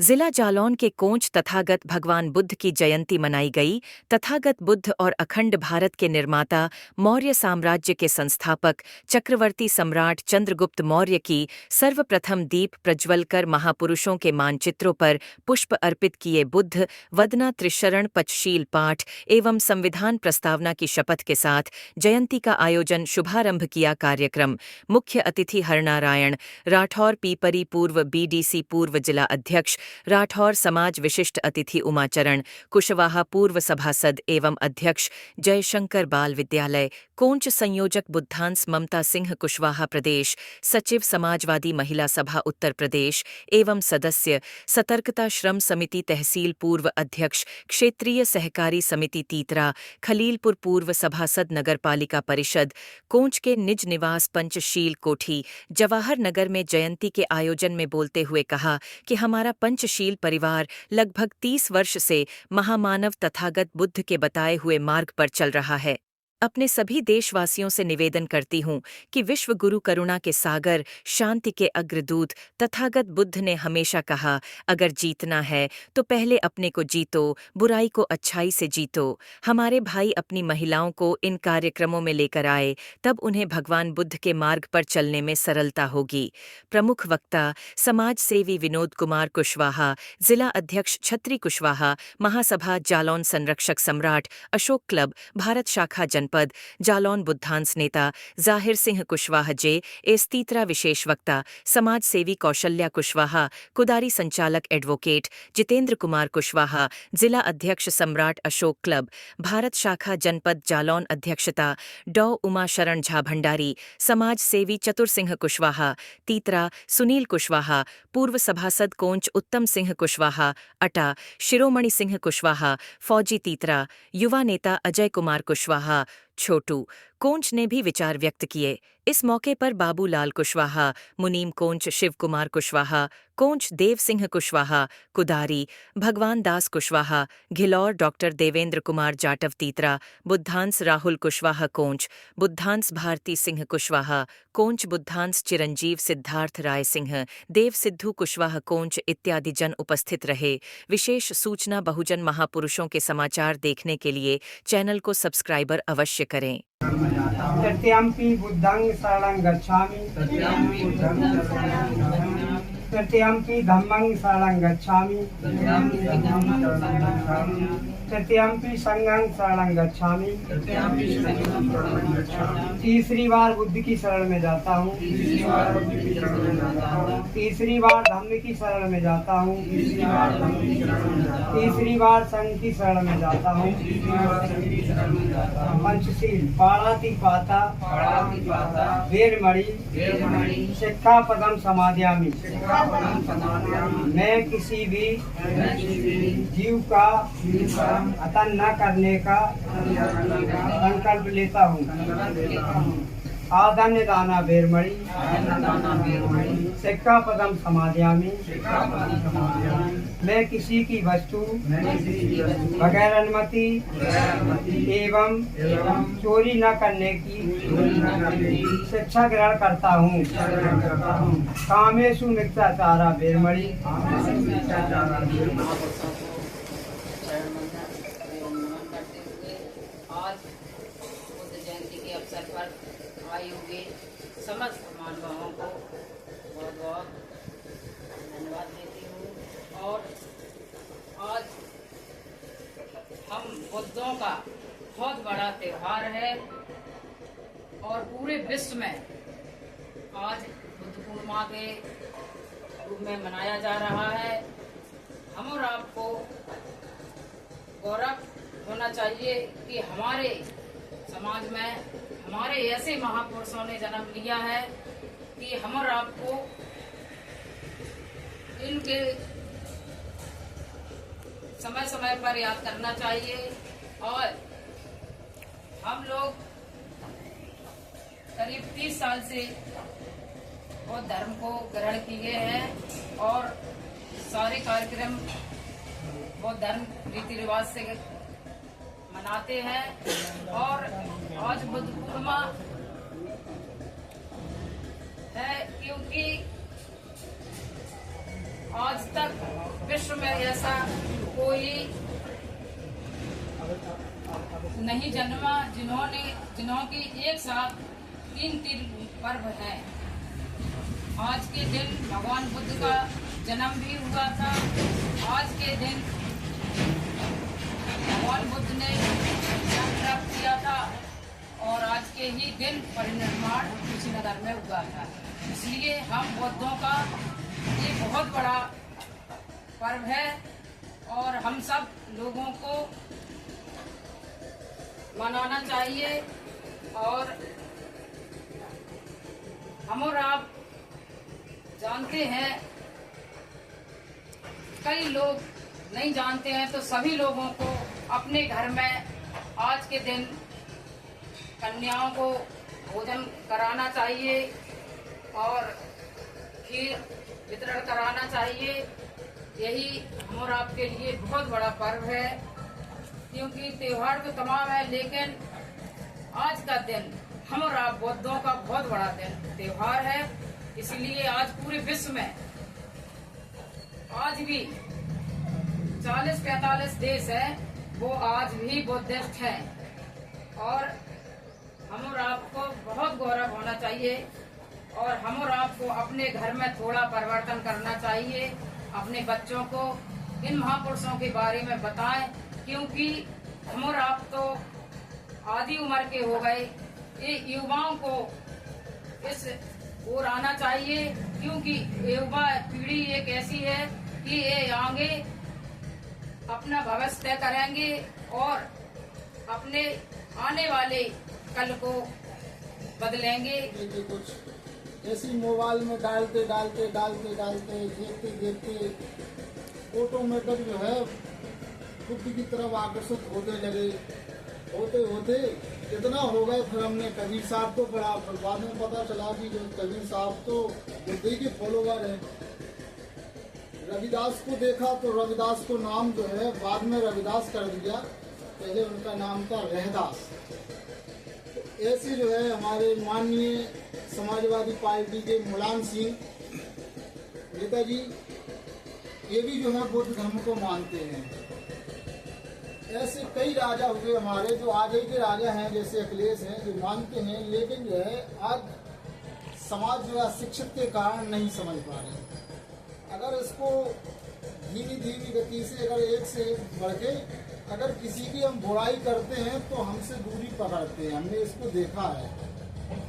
जिला जालौन के कोंच तथागत भगवान बुद्ध की जयंती मनाई गई। तथागत बुद्ध और अखंड भारत के निर्माता, मौर्य साम्राज्य के संस्थापक, चक्रवर्ती सम्राट चंद्रगुप्त मौर्य की सर्वप्रथम दीप प्रज्वल कर महापुरुषों के मानचित्रों पर पुष्प अर्पित किए बुद्ध वदना त्रिशरण पचशील पाठ एवं संविधान प्रस्तावना की शपथ के साथ जयंती का आयोजन शुभारंभ किया। कार्यक्रम मुख्य अतिथि हरनारायण राठौर पीपरी पूर्व बीडीसी पूर्व जिला अध्यक्ष, राठौर समाज विशिष्ट अतिथि उमाचरण कुशवाहा पूर्व सभासद एवं अध्यक्ष, जयशंकर बाल विद्यालय कोंच संयोजक बुद्धांस ममता सिंह कुशवाहा प्रदेश सचिव समाजवादी महिला सभा उत्तर प्रदेश एवं सदस्य, सतर्कता श्रम समिति तहसील पूर्व अध्यक्ष, क्षेत्रीय सहकारी समिति तीतरा खलीलपुर पूर्व सभासद, नगरपालिका परिषद कोंच के निज निवास पंचशील कोठी जवाहर नगर में जयंती के आयोजन में बोलते हुए कहा कि हमारा पंचशील परिवार लगभग 30 वर्ष से महामानव तथागत बुद्ध के बताए हुए मार्ग पर चल रहा है। अपने सभी देशवासियों से निवेदन करती हूँ कि विश्व गुरु करुणा के सागर, शांति के अग्रदूत तथागत बुद्ध ने हमेशा कहा, अगर जीतना है तो पहले अपने को जीतो, बुराई को अच्छाई से जीतो। हमारे भाई अपनी महिलाओं को इन कार्यक्रमों में लेकर आए, तब उन्हें भगवान बुद्ध के मार्ग पर चलने में सरलता होगी। प्रमुख वक्ता समाज सेवी विनोद कुमार कुशवाहा, जिला अध्यक्ष छत्री कुशवाहा, महासभा जालौन संरक्षक सम्राट अशोक क्लब भारत शाखा जनपद जालौन बुद्धांस नेता जाहिर सिंह कुशवाहा जे एस तीतरा, विशेष वक्ता समाज सेवी कौशल्या कुशवाहा, कुदारी संचालक एडवोकेट जितेंद्र कुमार कुशवाहा, जिला अध्यक्ष सम्राट अशोक क्लब भारत शाखा जनपद जालौन, अध्यक्षता डॉ उमा शरण झा भंडारी, समाज सेवी चतुर सिंह कुशवाहा तीतरा, सुनील कुशवाहा पूर्व सभासद कोंच, उत्तम सिंह कुशवाहा अटा, शिरोमणि सिंह कुशवाहा फौजी तीतरा, युवा नेता अजय कुमार कुशवाहा छोटू कोंच ने भी विचार व्यक्त किए। इस मौके पर बाबूलाल कुशवाहा, मुनीम कोंच शिव कुमार कुशवाहा कोंच, देव सिंह कुशवाहा कुदारी, भगवान दास कुशवाहा घिलौर, डॉक्टर देवेंद्र कुमार जाटव तीतरा, बुद्धांस राहुल कुशवाहा कोंच, बुद्धांस भारती सिंह कुशवाहा कोंच, बुद्धांस चिरंजीव सिद्धार्थ राय सिंह, देव सिद्धू कुशवाहा कोंच इत्यादि जन उपस्थित रहे। विशेष सूचना बहुजन महापुरुषों के समाचार देखने के लिए चैनल को सब्सक्राइबर अवश्य करें। तृतीयम्पि बुद्धं शरणं गच्छामि, तृतीयम्पि धम्मं शरणं गच्छामि, तृतीयम्पि संघं शरणं गच्छामि। तीसरी बार बुद्ध की शरण में जाता हूँ, तीसरी बार धम्म की शरण में जाता हूँ, तीसरी बार संघ की शरण में जाता हूँ। पंचशील पाणातिपाता वेरमणि सिक्खापदं समादयामि। मैं किसी भी जीव का हतन न करने का संकल्प लेता हूँ। आदन्य दाना वेरमणि सिक्खापदं समादयामि। मैं किसी की वस्तु बगैर अनुमति एवं चोरी न करने की शिक्षा ग्रहण करता हूँ। कामेषु मिथ्याचारा वेरमणि। आज बुद्ध जयंती के अवसर पर आए हुए समस्त मानवों को बहुत बहुत धन्यवाद देती हूँ। और आज हम बुद्धों का बहुत बड़ा त्योहार है और पूरे विश्व में आज बुद्ध पूर्णिमा के रूप में मनाया जा रहा है। हम और आपको गौरव होना चाहिए कि हमारे समाज में हमारे ऐसे महापुरुषों ने जन्म लिया है कि हम और आपको इनके समय समय पर याद करना चाहिए। और हम लोग करीब 30 साल से बौद्ध धर्म को ग्रहण किए हैं और सारे कार्यक्रम बौद्ध धर्म रीति रिवाज से मनाते हैं। और आज बुद्ध पूर्णिमा है क्योंकि आज तक विश्व में ऐसा कोई नहीं जन्मा जिन्हों की एक साथ तीन पर्व हैं। आज के दिन भगवान बुद्ध का जन्म भी हुआ था। आज के दिन भगवान बुद्ध ने ज्ञान प्राप्त किया था और आज के ही दिन परिनिर्वाण कुशीनगर में हुआ था। इसलिए हम बौद्धों का ये बहुत बड़ा पर्व है और हम सब लोगों को मनाना चाहिए। और हम और आप जानते हैं, कई लोग नहीं जानते हैं, तो सभी लोगों को अपने घर में आज के दिन कन्याओं को भोजन कराना चाहिए और खीर वितरण कराना चाहिए। यही हम और आपके लिए बहुत बड़ा पर्व है, क्योंकि त्योहार तो तमाम है, लेकिन आज का दिन हम और आप बौद्धों का बहुत बड़ा दिन त्योहार है। इसलिए आज पूरे विश्व में आज भी 40-45 देश है, वो आज भी बुद्धिस्ट हैं और हम और आपको बहुत गौरव होना चाहिए। और हम और आपको अपने घर में थोड़ा परिवर्तन करना चाहिए। अपने बच्चों को इन महापुरुषों के बारे में बताएं, क्योंकि हम और आप तो आधी उम्र के हो गए। ये युवाओं को इस ओर आना चाहिए, क्योंकि युवा पीढ़ी एक ऐसी है कि ये आगे अपना भविष्य तय करेंगे और अपने आने वाले कल को बदलेंगे। कुछ ऐसी मोबाइल में डालते देखते देखते ऑटोमेटिक जो है बुद्ध की तरफ आकर्षित होते लगे। होते इतना हो गए, फिर हमने कबीर साहब को पढ़ा। फिर बाद में पता चला कि जो कबीर साहब तो बुद्ध के फॉलोवर हैं। रविदास को देखा तो रविदास को नाम जो है बाद में रविदास कर दिया, पहले उनका नाम था रहदास। तो ऐसे जो है हमारे माननीय समाजवादी पार्टी के मुलायम सिंह नेताजी, ये भी जो है बुद्ध धर्म को मानते हैं। ऐसे कई राजा हुए हमारे जो आगे के राजा हैं, जैसे अखिलेश हैं, जो मानते हैं, लेकिन जो है आज समाज जो है शिक्षित के कारण नहीं समझ पा रहे। अगर इसको धीमी गति से अगर एक से एक बढ़ के अगर किसी की हम बुराई करते हैं तो हमसे दूरी पकड़ते हैं। हमने इसको देखा है।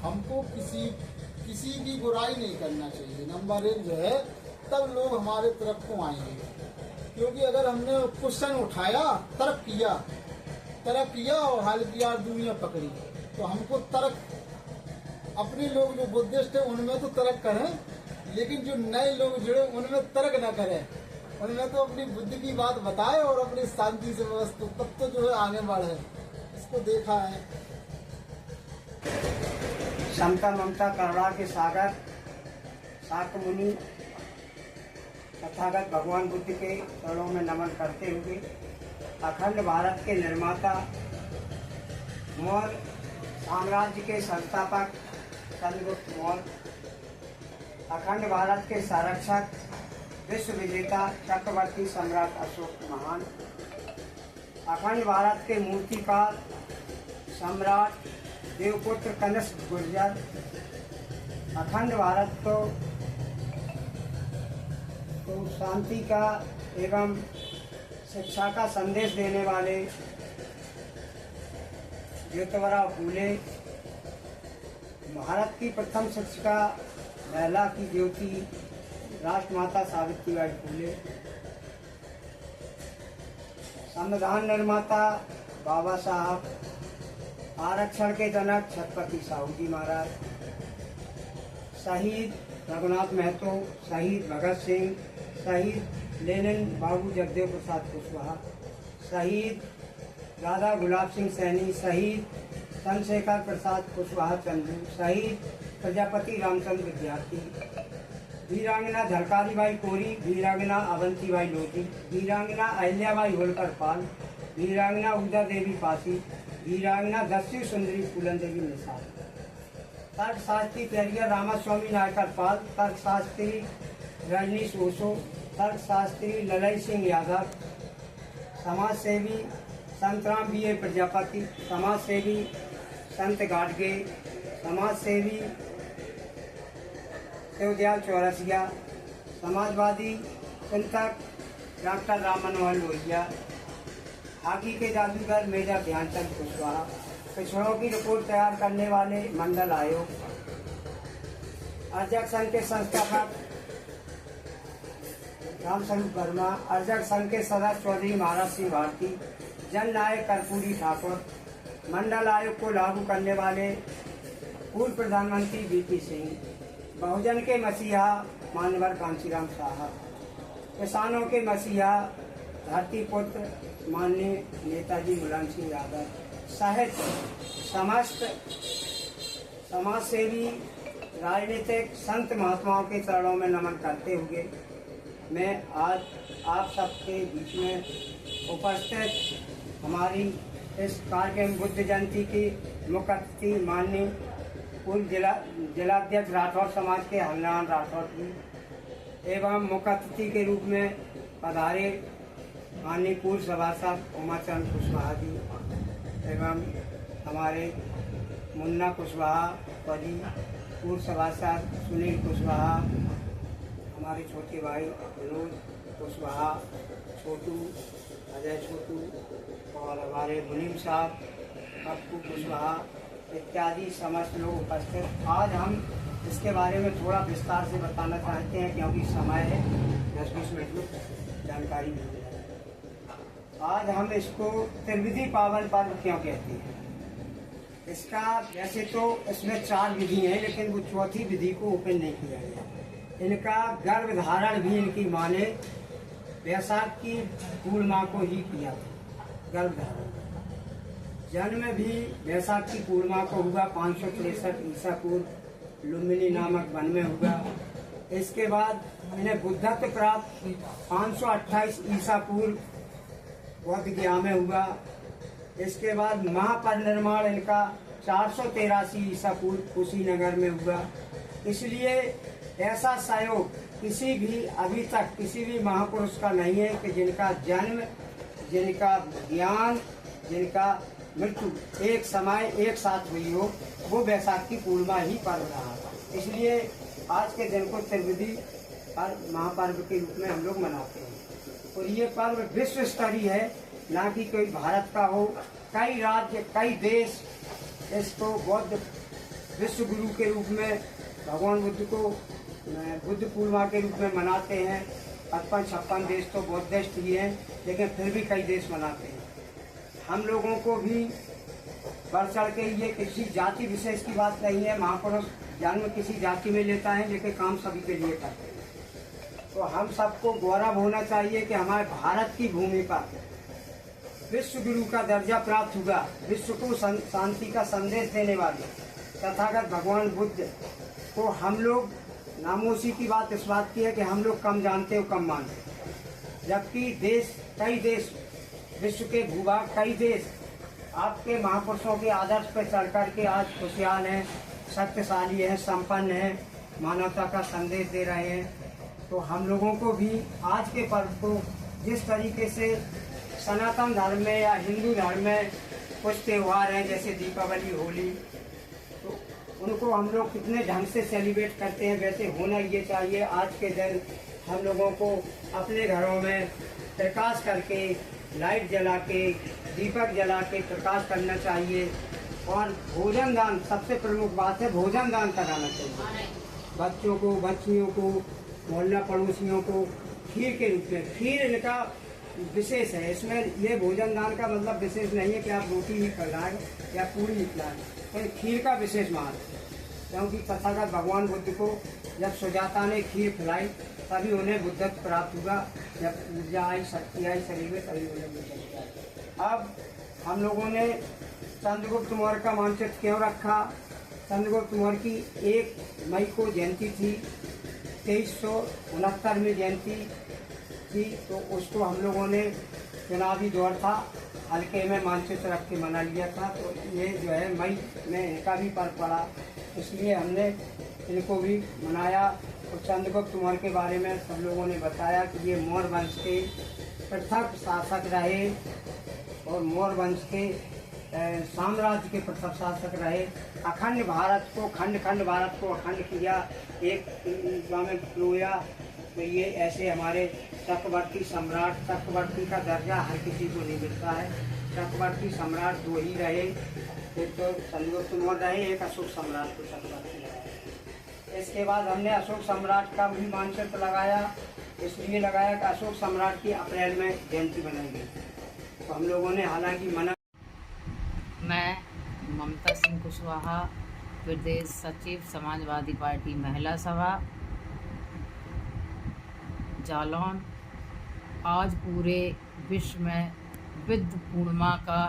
हमको किसी की बुराई नहीं करना चाहिए। नंबर 1 जो है, तब लोग हमारे तरफ को आएंगे। क्योंकि अगर हमने क्वेश्चन उठाया, तर्क किया और हल किया, दुनिया पकड़ी, तो हमको तर्क, अपने लोग जो बुद्धिस्ट है उनमें तो तर्क करें, लेकिन जो नए लोग जुड़े उनमें तर्क न करें। उनमें तो अपनी बुद्धि की बात बताए और अपनी शांति से व्यवस्था, तब तो जो है आगे बढ़े। इसको देखा है। समता ममता करुणा के सागर शाक्य मुनि तथागत भगवान बुद्ध के चरणों में नमन करते हुए अखंड भारत के निर्माता, मौर्य साम्राज्य के संस्थापक चंद्रगुप्त मौर्य, अखंड भारत के संरक्षक विश्व विजेता चक्रवर्ती सम्राट अशोक महान, अखंड भारत के मूर्तिकार सम्राट देवपुत्र कनिष्क गुर्जर, अखंड भारत को शांति का एवं शिक्षा का संदेश देने वाले ज्योतिबा फूले, भारत की प्रथम शिक्षिका महिला की ज्योति राष्ट्रमाता सावित्रीबाई फूले, संविधान निर्माता बाबा साहब, आरक्षण के जनक छत्रपति साहू जी महाराज, शहीद रघुनाथ महतो, शहीद भगत सिंह, शहीद लेनिन बाबू जगदेव प्रसाद कुशवाहा, शहीद राधा गुलाब सिंह सैनी, शहीद चंद्रशेखर प्रसाद कुशवाहा चंदू, शहीद प्रजापति रामचंद्र विद्यार्थी, वीरांगना झलकारी बाई कोरी, वीरांगना अवंतीबाई लोधी, वीरांगना अहिल्याबाई होलकर पाल, वीरांगना उदा देवी पासी, वीरांगना दस्यु सुंदरी फूलन देवी निषाद, तर्कशास्त्री पेरियर रामास्वामी नायकर पाल, तर्कशास्त्री रजनीश ओशो, तर्कशास्त्री ललई सिंह यादव, समाज सेवी संतराम B.A. प्रजापति, समाज सेवी संत गाडगे, समाज सेवी शिवदयाल चौरसिया, समाजवादी चिंतक डॉक्टर राम मनोहर लोहिया, हॉकी के जादूगर मेजर ध्यानचंद कुशवाहा, पिछड़ों की रिपोर्ट तैयार करने वाले मंडल आयोग, अर्जक संघ के संस्थापक रामस्वरूप वर्मा, अर्जक संघ के सदस्य चौधरी महाराज सिंह भारती, जन नायक कर्पूरी ठाकुर, मंडल आयोग को लागू करने वाले पूर्व प्रधानमंत्री VP सिंह, बहुजन के मसीहा मान्यवर कांशीराम साहा, किसानों के मसीहा धरती पुत्र माननीय नेताजी मुलायम सिंह यादव, साहित्य समस्त समाज सेवी राजनीतिक संत महात्माओं के चरणों में नमन करते हुए मैं आज आप सबके बीच में उपस्थित हमारी इस कार्यक्रम बुद्ध जयंती की मुख्य अतिथि माननीय पूर्व जिलाध्यक्ष राठौर समाज के हरनारायण राठौर जी एवं मुख्य अतिथि के रूप में पधारे माननीय पूर्व सभासद उमाचंद कुशवाहा जी एवं हमारे मुन्ना कुशवाहा परी, पूर्व सभासद सुनील कुशवाहा, हमारे छोटे भाई विनोद कुशवाहा, छोटू अजय छोटू और हमारे मुनीम साहब पप्पू कुशवाहा इत्यादि समस्त लोग उपस्थित। आज हम इसके बारे में थोड़ा विस्तार से बताना चाहते हैं क्योंकि समय है 10-20 मिनट में जानकारी मिल जाए। आज हम इसको त्रिविधि पावन पर्व क्यों कहते हैं? इसका वैसे तो इसमें 4 विधि हैं लेकिन वो चौथी विधि को ओपन नहीं किया गया। इनका गर्भ धारण भी इनकी माँ ने वैशाख की पूर्णिमा को ही किया था। गर्भ धारण जन्म भी वैशाख की पूर्णिमा को हुआ 563 ईसा पूर्व लुम्बिनी नामक वन में हुआ। इसके बाद इन्हें बुद्धत्व प्राप्त 528 ईसा पूर्व बौद्ध गया में हुआ। इसके बाद महापरिनिर्वाण इनका 483 ईसा पूर्व कुशीनगर में हुआ। इसलिए ऐसा सहयोग किसी भी अभी तक किसी भी महापुरुष का नहीं है कि जिनका जन्म, जिनका ज्ञान, जिनका मृत्यु एक समय एक साथ हुई हो, वो वैशाख की पूर्णिमा ही पर्व रहा। इसलिए आज के दिन को त्रिविधि पर्व महापर्व के रूप में हम लोग मनाते हैं। और ये पर्व विश्व स्तरीय है, ना कि कोई भारत का हो। कई राज्य, कई देश इसको बौद्ध विश्व गुरु के रूप में भगवान बुद्ध को बुद्ध पूर्णिमा के रूप में मनाते हैं। 55-56 देश तो बौद्धिस्ट ही हैं, लेकिन फिर भी कई देश मनाते हैं। हम लोगों को भी बढ़ चढ़ के ये किसी जाति विशेष की बात नहीं है। महापुरुष जन्म किसी जाति में लेता है लेकिन काम सभी के लिए करते हैं। तो हम सबको गौरव होना चाहिए कि हमारे भारत की भूमि पर विश्व गुरु का दर्जा प्राप्त हुआ। विश्व को शांति का संदेश देने वाले तथागत भगवान बुद्ध को हम लोग नामोशी की बात इस बात की है कि हम लोग कम जानते हो कम मानते, जबकि देश, कई देश, विश्व के भूभाग कई देश आपके महापुरुषों के आदर्श पर चढ़ कर के आज खुशहाल हैं, शक्तिशाली हैं, संपन्न हैं, मानवता का संदेश दे रहे हैं। तो हम लोगों को भी आज के पर्व को जिस तरीके से सनातन धर्म में या हिंदू धर्म में कुछ त्यौहार हैं जैसे दीपावली, होली, तो उनको हम लोग कितने ढंग से सेलिब्रेट करते हैं, वैसे होना ये चाहिए। आज के दिन हम लोगों को अपने घरों में प्रकाश करके, लाइट जला के, दीपक जला के प्रकाश करना चाहिए। और भोजन दान, सबसे प्रमुख बात है भोजन दान कराना चाहिए। बच्चों को, बच्चियों को, मोहल्ला पड़ोसियों को खीर के रूप में। खीर इनका विशेष है। इसमें ये भोजन दान का मतलब विशेष नहीं है कि आप रोटी ही खिलाएं या पूरी ही खिलाएं, तो खीर का विशेष महत्व है। क्योंकि तथागत भगवान बुद्ध को जब सुजाता ने खीर खिलाई तभी उन्हें बुद्धत्व प्राप्त हुआ। जब ऊर्जा आई, शक्ति आई शरीर में, तभी उन्हें बुद्धत्व प्राप्त। अब हम लोगों ने चंद्रगुप्त मौर्य का मानचित्र क्यों रखा? चंद्रगुप्त मौर्य की 1 मई को जयंती थी, 2369 में जयंती थी। तो उसको हम लोगों ने चुनावी दौर था, हल्के में मानचित्र रख के मना लिया था। तो ये जो है मई में इनका भी पर्व पड़ा, इसलिए हमने इनको भी मनाया। तो चंद्रगुप्त मौर्य के बारे में सब लोगों ने बताया कि ये मौर्य वंश के प्रथम शासक रहे और मौर्य वंश के साम्राज्य के प्रथम शासक रहे। अखंड भारत को खंड भारत को अखंड किया, एक में पिरोया। तो ये ऐसे हमारे चक्रवर्ती सम्राट, चक्रवर्ती का दर्जा हर किसी को नहीं मिलता है। चक्रवर्ती सम्राट दो ही रहे, एक तो चंद्रगुप्त मौर्य रहे, एक अशोक सम्राट को चक्रवर्ती लगाया। इसके बाद हमने अशोक सम्राट का भी मानचित्र लगाया, इसलिए लगाया कि अशोक सम्राट की अप्रैल में जयंती बनाई गई। तो हम लोगों ने हालांकि मना। मैं ममता सिंह कुशवाहा, प्रदेश सचिव समाजवादी पार्टी महिला सभा जालौन, आज पूरे विश्व में बुद्ध पूर्णिमा का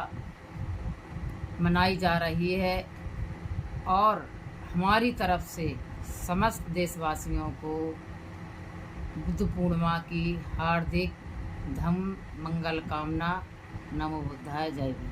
मनाई जा रही है और हमारी तरफ से समस्त देशवासियों को बुद्ध पूर्णिमा की हार्दिक धम्म मंगल कामना। नमो बुद्धाय, जय भीम।